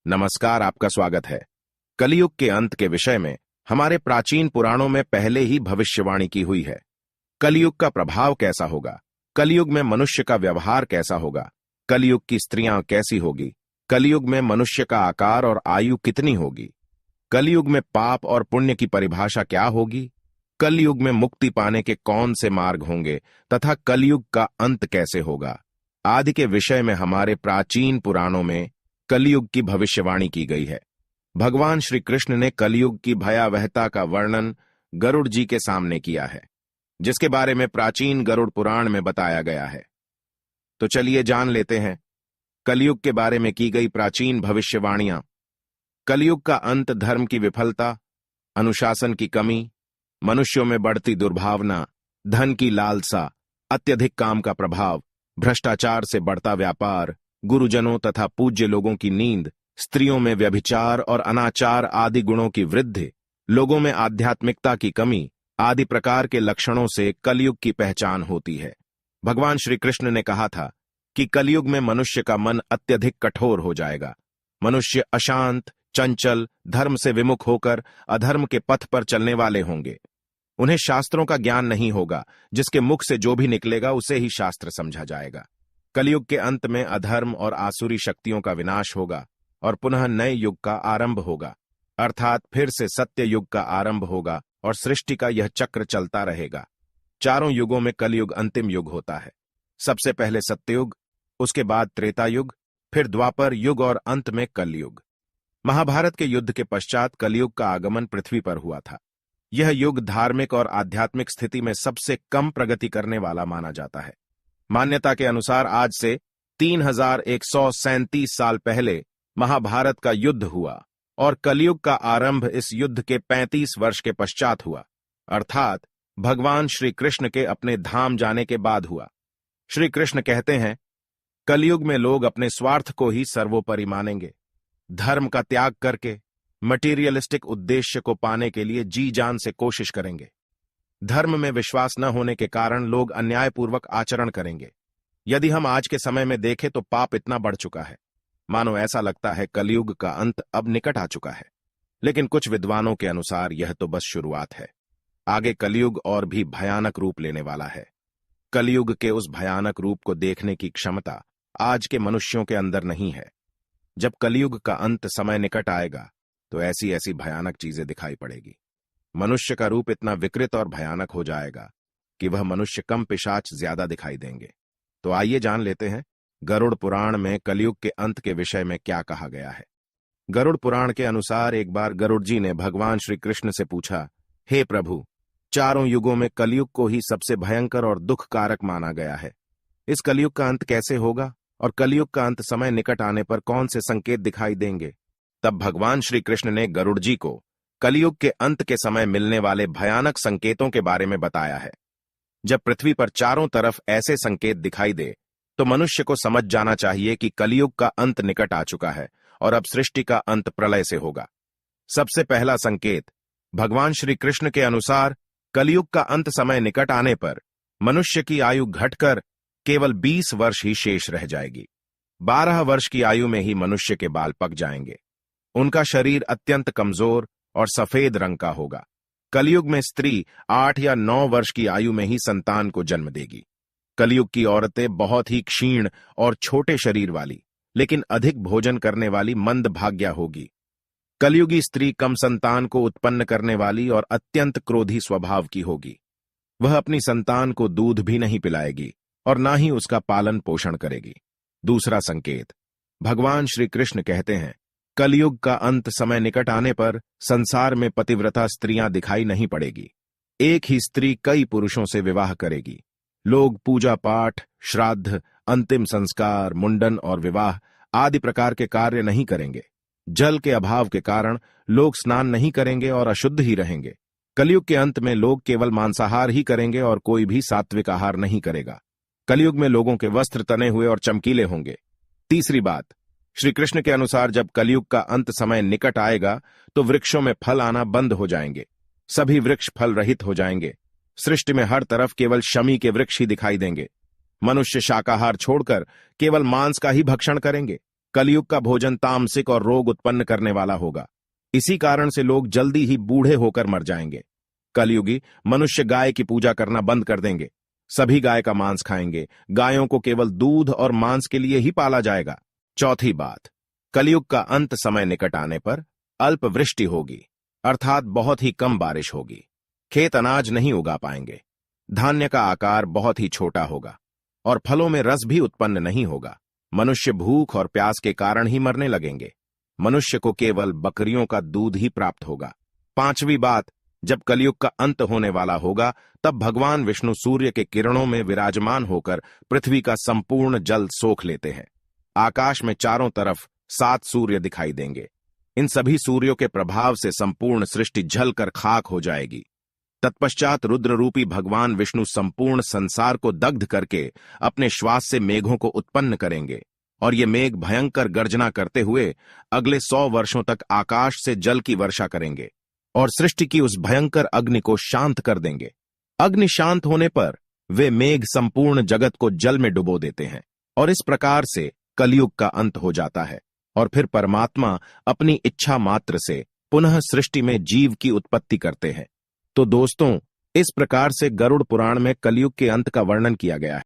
नमस्कार, आपका स्वागत है। कलयुग के अंत के विषय में हमारे प्राचीन पुराणों में पहले ही भविष्यवाणी की हुई है। कलयुग का प्रभाव कैसा होगा, कलयुग में मनुष्य का व्यवहार कैसा होगा, कलयुग की स्त्रियां कैसी होगी, कलयुग में मनुष्य का आकार और आयु कितनी होगी, कलयुग में पाप और पुण्य की परिभाषा क्या होगी, कलयुग में मुक्ति पाने के कौन से मार्ग होंगे तथा कलयुग का अंत कैसे होगा आदि के विषय में हमारे प्राचीन पुराणों में कलयुग की भविष्यवाणी की गई है। भगवान श्री कृष्ण ने कलयुग की भयावहता का वर्णन गरुड़ जी के सामने किया है, जिसके बारे में प्राचीन गरुड़ पुराण में बताया गया है। तो चलिए जान लेते हैं कलयुग के बारे में की गई प्राचीन भविष्यवाणियां। कलयुग का अंत धर्म की विफलता, अनुशासन की कमी, मनुष्यों में बढ़ती दुर्भावना, धन की लालसा, अत्यधिक काम का प्रभाव, भ्रष्टाचार से बढ़ता व्यापार, गुरुजनों तथा पूज्य लोगों की नींद, स्त्रियों में व्यभिचार और अनाचार आदि गुणों की वृद्धि, लोगों में आध्यात्मिकता की कमी आदि प्रकार के लक्षणों से कलयुग की पहचान होती है। भगवान श्री कृष्ण ने कहा था कि कलयुग में मनुष्य का मन अत्यधिक कठोर हो जाएगा। मनुष्य अशांत, चंचल, धर्म से विमुख होकर अधर्म के पथ पर चलने वाले होंगे। उन्हें शास्त्रों का ज्ञान नहीं होगा, जिसके मुख से जो भी निकलेगा उसे ही शास्त्र समझा जाएगा। कलयुग के अंत में अधर्म और आसुरी शक्तियों का विनाश होगा और पुनः नए युग का आरंभ होगा, अर्थात फिर से सत्य युग का आरंभ होगा और सृष्टि का यह चक्र चलता रहेगा। चारों युगों में कलयुग अंतिम युग होता है। सबसे पहले सत्ययुग, उसके बाद त्रेता युग, फिर द्वापर युग और अंत में कलयुग। महाभारत के युद्ध के पश्चात कलयुग का आगमन पृथ्वी पर हुआ था। यह युग धार्मिक और आध्यात्मिक स्थिति में सबसे कम प्रगति करने वाला माना जाता है। मान्यता के अनुसार आज से 3137 साल पहले महाभारत का युद्ध हुआ और कलयुग का आरंभ इस युद्ध के 35 वर्ष के पश्चात हुआ, अर्थात भगवान श्री कृष्ण के अपने धाम जाने के बाद हुआ। श्री कृष्ण कहते हैं, कलयुग में लोग अपने स्वार्थ को ही सर्वोपरि मानेंगे। धर्म का त्याग करके मटीरियलिस्टिक उद्देश्य को पाने के लिए जी जान से कोशिश करेंगे। धर्म में विश्वास न होने के कारण लोग अन्यायपूर्वक आचरण करेंगे। यदि हम आज के समय में देखें तो पाप इतना बढ़ चुका है, मानो ऐसा लगता है कलयुग का अंत अब निकट आ चुका है। लेकिन कुछ विद्वानों के अनुसार यह तो बस शुरुआत है। आगे कलयुग और भी भयानक रूप लेने वाला है। कलयुग के उस भयानक रूप को देखने की क्षमता आज के मनुष्यों के अंदर नहीं है। जब कलयुग का अंत समय निकट आएगा तो ऐसी ऐसी भयानक चीजें दिखाई पड़ेगी। मनुष्य का रूप इतना विकृत और भयानक हो जाएगा कि वह मनुष्य कम पिशाच ज्यादा दिखाई देंगे। तो आइए जान लेते हैं गरुड़ पुराण में कलयुग के अंत के विषय में क्या कहा गया है। गरुड़ पुराण के अनुसार एक बार गरुड़ जी ने भगवान श्री कृष्ण से पूछा, हे प्रभु, चारों युगों में कलयुग को ही सबसे भयंकर और दुख कारक माना गया है। इस कलयुग का अंत कैसे होगा और कलयुग का अंत समय निकट आने पर कौन से संकेत दिखाई देंगे? तब भगवान श्री कृष्ण ने गरुड़ जी को कलयुग के अंत के समय मिलने वाले भयानक संकेतों के बारे में बताया है। जब पृथ्वी पर चारों तरफ ऐसे संकेत दिखाई दे तो मनुष्य को समझ जाना चाहिए कि कलयुग का अंत निकट आ चुका है और अब सृष्टि का अंत प्रलय से होगा। सबसे पहला संकेत, भगवान श्री कृष्ण के अनुसार कलयुग का अंत समय निकट आने पर मनुष्य की आयु घटकर केवल 20 वर्ष ही शेष रह जाएगी। 12 वर्ष की आयु में ही मनुष्य के बाल पक जाएंगे। उनका शरीर अत्यंत कमजोर और सफेद रंग का होगा। कलयुग में स्त्री 8 या 9 वर्ष की आयु में ही संतान को जन्म देगी। कलयुग की औरतें बहुत ही क्षीण और छोटे शरीर वाली लेकिन अधिक भोजन करने वाली मंदभाग्या होगी। कलयुगी स्त्री कम संतान को उत्पन्न करने वाली और अत्यंत क्रोधी स्वभाव की होगी। वह अपनी संतान को दूध भी नहीं पिलाएगी और ना ही उसका पालन पोषण करेगी। दूसरा संकेत, भगवान श्री कृष्ण कहते हैं, कलयुग का अंत समय निकट आने पर संसार में पतिव्रता स्त्रियां दिखाई नहीं पड़ेगी। एक ही स्त्री कई पुरुषों से विवाह करेगी। लोग पूजा पाठ, श्राद्ध, अंतिम संस्कार, मुंडन और विवाह आदि प्रकार के कार्य नहीं करेंगे। जल के अभाव के कारण लोग स्नान नहीं करेंगे और अशुद्ध ही रहेंगे। कलयुग के अंत में लोग केवल मांसाहार ही करेंगे और कोई भी सात्विक आहार नहीं करेगा। कलयुग में लोगों के वस्त्र तने हुए और चमकीले होंगे। तीसरी बात, श्री कृष्ण के अनुसार जब कलयुग का अंत समय निकट आएगा तो वृक्षों में फल आना बंद हो जाएंगे। सभी वृक्ष फल रहित हो जाएंगे। सृष्टि में हर तरफ केवल शमी के वृक्ष ही दिखाई देंगे। मनुष्य शाकाहार छोड़कर केवल मांस का ही भक्षण करेंगे। कलयुग का भोजन तामसिक और रोग उत्पन्न करने वाला होगा। इसी कारण से लोग जल्दी ही बूढ़े होकर मर जाएंगे। कलयुगी मनुष्य गाय की पूजा करना बंद कर देंगे। सभी गाय का मांस खाएंगे। गायों को केवल दूध और मांस के लिए ही पाला जाएगा। चौथी बात, कलयुग का अंत समय निकट आने पर अल्प वृष्टि होगी, अर्थात बहुत ही कम बारिश होगी। खेत अनाज नहीं उगा पाएंगे। धान्य का आकार बहुत ही छोटा होगा और फलों में रस भी उत्पन्न नहीं होगा। मनुष्य भूख और प्यास के कारण ही मरने लगेंगे। मनुष्य को केवल बकरियों का दूध ही प्राप्त होगा। पांचवी बात, जब कलयुग का अंत होने वाला होगा तब भगवान विष्णु सूर्य के किरणों में विराजमान होकर पृथ्वी का संपूर्ण जल सोख लेते हैं। आकाश में चारों तरफ 7 सूर्य दिखाई देंगे। इन सभी सूर्यों के प्रभाव से संपूर्ण सृष्टि जलकर खाक हो जाएगी। तत्पश्चात रुद्र रूपी भगवान विष्णु संपूर्ण संसार को दग्ध करके अपने श्वास से मेघों को उत्पन्न करेंगे और ये मेघ भयंकर गर्जना करते हुए अगले 100 वर्षों तक आकाश से जल की वर्षा करेंगे और सृष्टि की उस भयंकर अग्नि को शांत कर देंगे। अग्नि शांत होने पर वे मेघ संपूर्ण जगत को जल में डुबो देते हैं और इस प्रकार से कलयुग का अंत हो जाता है और फिर परमात्मा अपनी इच्छा मात्र से पुनः सृष्टि में जीव की उत्पत्ति करते हैं। तो दोस्तों, इस प्रकार से गरुड़ पुराण में कलयुग के अंत का वर्णन किया गया है।